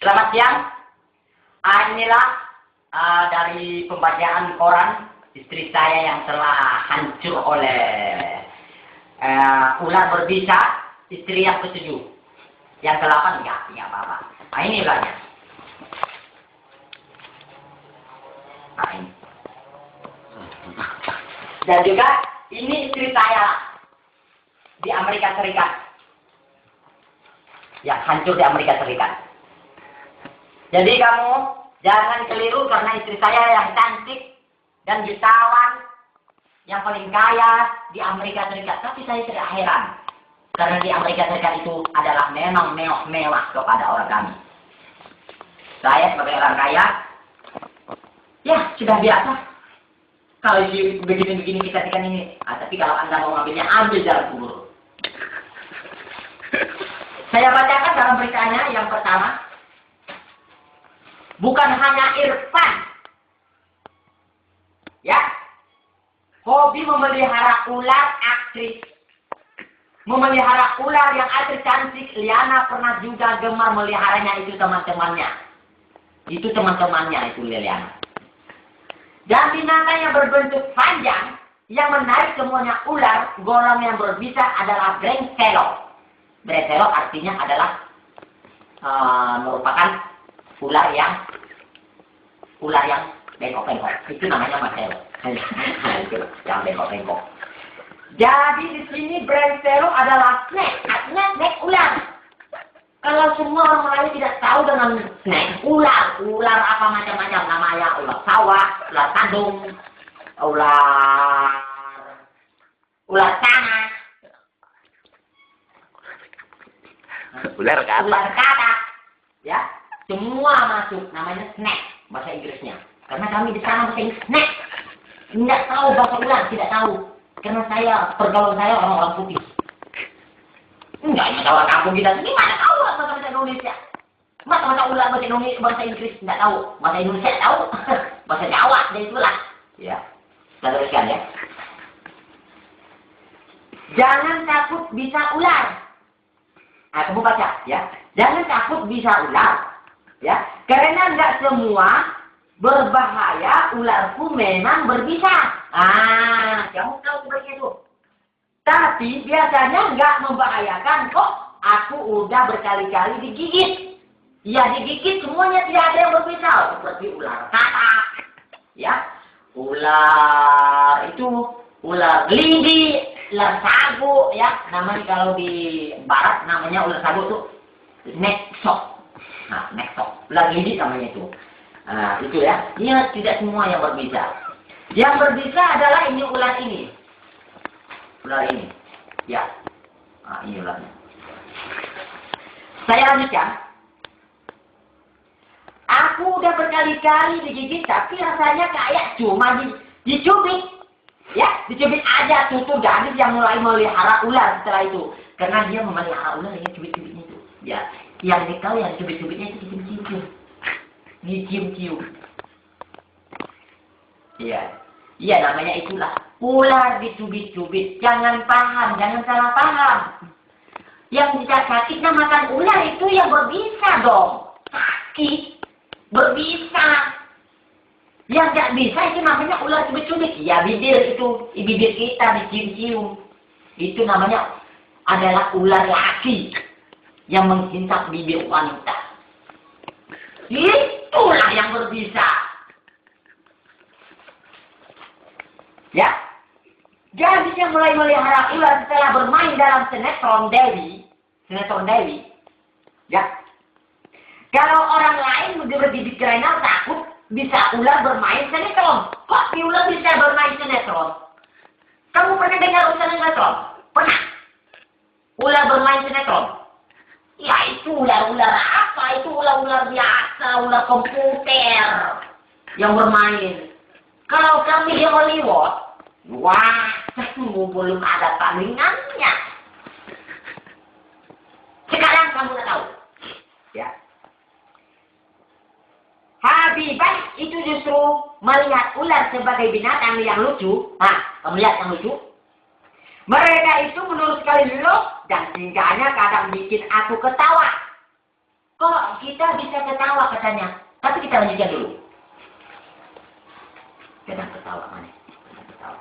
Selamat siang. Inilah dari pembacaan koran istri saya yang telah hancur oleh ular berbisa, istri yang ke-7. Yang ke-8 enggak apa-apa. Nah, ini ularnya. Nah, ini. Dan juga ini istri saya di Amerika Serikat. Yang hancur di Amerika Serikat. Jadi kamu jangan keliru karena istri saya yang cantik dan jutawan, yang paling kaya di Amerika Serikat. Tapi saya tidak heran. Karena di Amerika Serikat itu adalah memang mewah kepada orang kami. Saya sebagai orang kaya, ya sudah biasa. Kalau begini-begini kita ikan ini. Tapi kalau Anda mau ngambilnya, ambil jalan kubur. Saya bacakan dalam beritanya yang pertama. Bukan hanya Irfan, ya, hobi memelihara ular aktris, memelihara ular yang aktris cantik. Liana pernah juga gemar meliharanya, itu teman-temannya, itu Liana. Dan binatang yang berbentuk panjang yang menarik semuanya ular golong yang berbisa adalah brengselo. Brengselo artinya adalah merupakan ular yang bengkok-bengkok. Itu namanya Marcelo. Itu yang bengkok-bengkok. Jadi di sini brengselo adalah snake. Artinya snake ular. Kalau semua orang Melayu tidak tahu dengan snake, ular apa macam-macam namanya, ular sawah, ular kandung, ular tanah, ular kata, ya. Semua masuk, namanya snake, bahasa Inggrisnya. Karena kami di sana bahasa Inggris, snake. Tidak tahu bahasa ular, tidak tahu. Karena pergaulan saya orang-orang putih. Enggak, orang kampung kita ini mana tahu bahasa Indonesia. Masa ular bahasa Indonesia, bahasa Inggris, tidak tahu. Bahasa Indonesia tahu. Bahasa Jawa, jadi itulah. Ya, kita teruskan ya. Jangan takut bisa ular. Kamu baca ya. Jangan takut bisa ular. Ya, karena enggak semua berbahaya, ularku memang berbisa. Kamu tahu seperti itu. Tapi biasanya enggak membahayakan kok. Aku udah berkali-kali digigit. Ya digigit semuanya tidak ada yang berbisa. Seperti ular katak. Ya, ular lidi, ular sagu. Ya, namanya kalau di barat namanya ular sagu itu neksok. Nah, neksok, ular lidi namanya itu. Nah, itu ya. Ini tidak semua yang berbisa. Yang berbisa adalah ini ular ini. Ular ini. Ya. Nah, ini ularnya. Saya lanjutkan. Aku udah berkali-kali digigit, tapi rasanya kayak cuma dicubit. Ya, dicubit aja tuh gadis yang mulai melihara ular setelah itu. Karena dia memelihara ular yang cubit-cubitnya itu. Ya. Yang dikau yang cubit-cubitnya itu dicium-cium. Dicium-cium. Iya. Iya namanya itulah. Ular dicubit-cubit. Jangan salah paham. Yang tidak sakitnya makan ular itu yang berbisa dong. Sakit. Berbisa. Yang tidak bisa itu namanya ular cubit-cubit. Ya bibir itu. Bibir kita dicium-cium. Itu namanya adalah ular laki. Yang menghintak bibir wanita. Itulah yang berbisa. Ya. Gadis yang mulai melihara ular setelah bermain dalam sinetron Dewi. Ya. Kalau orang lain dikirain takut bisa ular bermain sinetron. Kok si ular bisa bermain sinetron? Kamu pernah dengar sinetron? Pernah? Ular bermain sinetron? Ya itu ular-ular apa? Itu ular-ular biasa, ular komputer yang bermain. Kalau kami di Hollywood, wah, belum ada tandingannya. Sekarang kamu tahu, ya. Habibah itu justru melihat ular sebagai binatang yang lucu. Nah, kamu lihat yang lucu? Mereka itu menurut sekali loh dan tingkahnya kadang bikin aku ketawa. Kok kita bisa ketawa katanya? Tapi kita lanjutkan dulu. Jangan ketawa mana? Ketawa.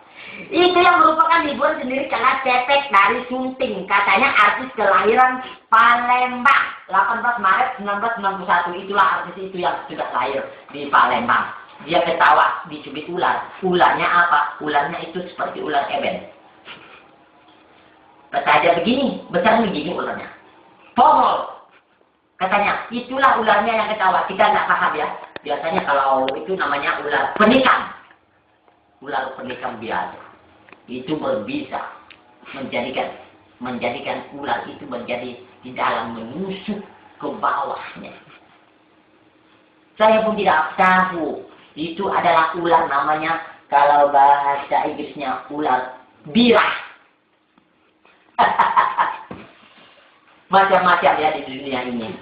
Itu yang merupakan hiburan sendiri karena cetek dari Sunting. Katanya artis kelahiran Palembang. 18 Maret 1991. Itulah artis itu yang sudah lahir di Palembang. Dia ketawa, dicubit ular. Ularnya apa? Ularnya itu seperti ular eben. Kata aja begini, besar begini ularnya. Pongol. Katanya, itulah ularnya yang ketawa. Kita nggak paham ya. Biasanya kalau itu namanya ular penikam. Ular penikam biasa. Itu berbisa. Menjadikan ular itu menjadi di dalam menusuk ke bawahnya. Saya pun tidak tahu. Itu adalah ular namanya, kalau bahasa Inggrisnya ular birah. Macam-macam ya di dunia ini.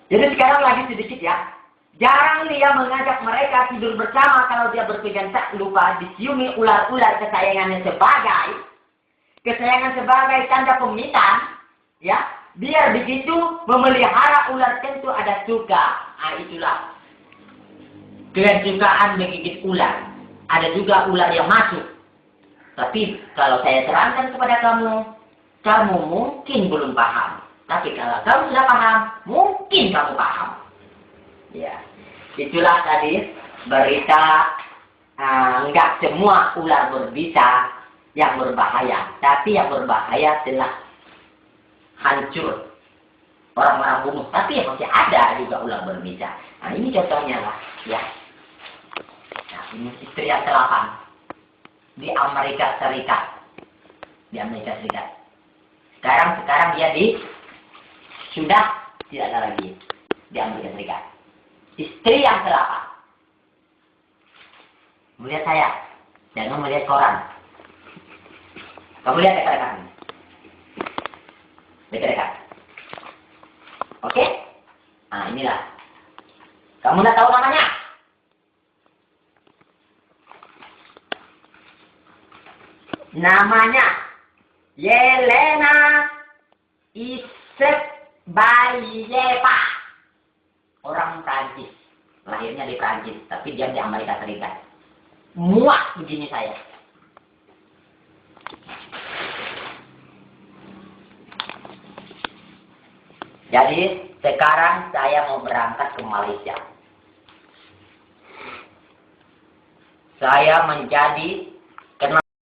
Jadi sekarang lagi sedikit ya. Jarang dia mengajak mereka tidur bersama kalau dia berpegang tak lupa diciumi ular-ular kesayangannya sebagai tanda pemitan. Ya, biar begitu memelihara ular tentu ada suka. Nah, itulah kesukaan menggigit ular. Ada juga ular yang masuk. Tapi kalau saya terangkan kepada kamu mungkin belum paham. Tapi kalau kamu sudah paham, mungkin kamu paham. Ya, itulah tadi berita. Enggak semua ular berbisa yang berbahaya. Tapi yang berbahaya telah hancur. Orang-orang bunuh. Tapi masih ada juga ular berbisa. Nah, ini contohnya lah. Ya. Nah, ini istri yang ke-8. Di Amerika Serikat. Sekarang dia sudah tidak ada lagi di Amerika Serikat. Istri yang ke-8. Melihat saya, jangan melihat koran. Kamu lihat dekat-dekat. Dekat-dekat. Oke? Nah, inilah. Kamu udah tahu namanya? Namanya Yelena Isekbayeva. Orang Prancis. Lahirnya di Prancis, tapi dia di Amerika Serikat. Muak begini saya. Jadi sekarang saya mau berangkat ke Malaysia. Saya menjadi